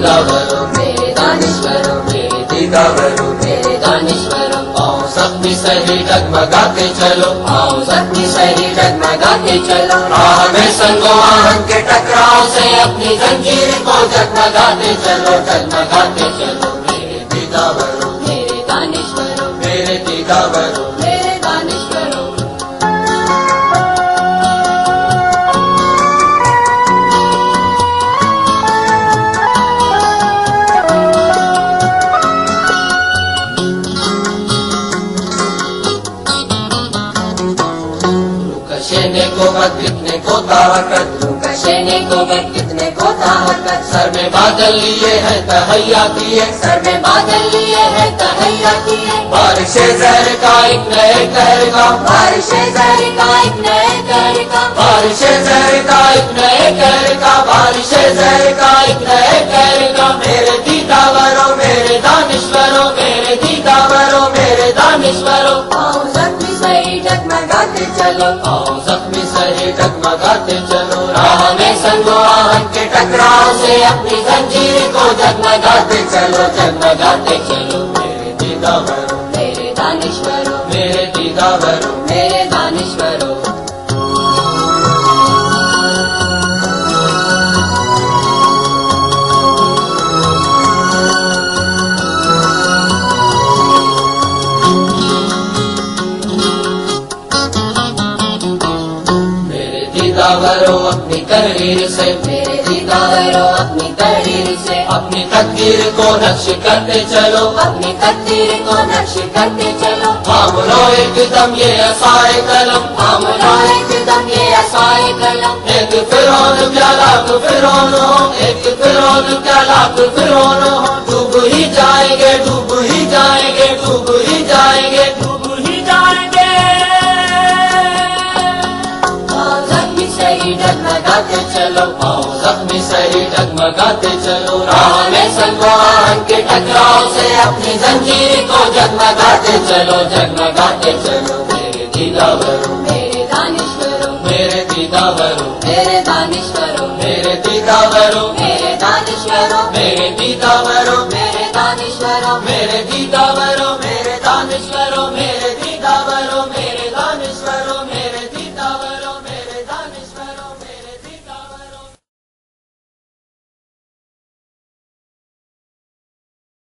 दीदावरो मेरे दानिश्वरो, मेरे दीदावरो मेरे दानिश्वरो। आओ जख्मी सही डगमगाते चलो, आओ जख्मी सही डगमगाते चलो। राह में संगो आहन के टकराव से अपनी जंजीर को जगमगाते चलो, जगमगाते चलो। मेरे दीदावरो मेरे दानिश्वरो, मेरे दीदावरो मेरे दानिश्वरो। कशेने को मत कितने को ताकत, कशेने को मत कितने को ताकत। सर में बादल लिए है तहैया किए, सर में बादल लिए है तहैया किए। बारिश जहर का एक नए कहर का, बारिश जहर का एक नए कहर का, बारिश जहर का एक नए कहर का, बारिश जहर का एक नए कहर का। मेरे दीदावरो मेरे दानिश्वरो, मेरे दीदावरो मेरे दानिश्वरो। आओ जख्मी सही डगमगाते चलो, आओ जख्मी सही डगमगाते चलो। राह में संगो आहन के टकराव से अपनी जंजीर को जगमगाते चलो, जगमगाते चलो। मेरे दीदावरो मेरे दानिश्वरो, मेरे दीदावरो मेरे दानिश्वरो। दीदावरो अपनी तहरीर से, मेरे दीदावरो अपनी तहरीर से अपनी तकदीर को नक्श करते चलो, अपनी तकदीर को नक्श करते चलो। थामलो एकदम ये असाए कलम, थामलो एकदम ये असाए कलम। एक फिरौन क्या लाख फिरौन हो, एक फिरौन क्या लाख फिरौन हो। डूब ही जाएंगे, डूब ही जाएंगे, डूब ही जाएंगे, डूब ही जाएंगे। आओ जख्मी सही डगमगाते चलो, आओ जख्मी सही डगमगाते चलो। राह में संगो आहन के टकराव से अपनी जंजीर को जगमगाते चलो, जगमगाते चलो। मेरे दीदावरो मेरे दानिश्वरो, मेरे दीदावरो मेरे दानिश्वरो, मेरे दीदावरो मेरे दानिश्वरो। मेरे दीदावरो।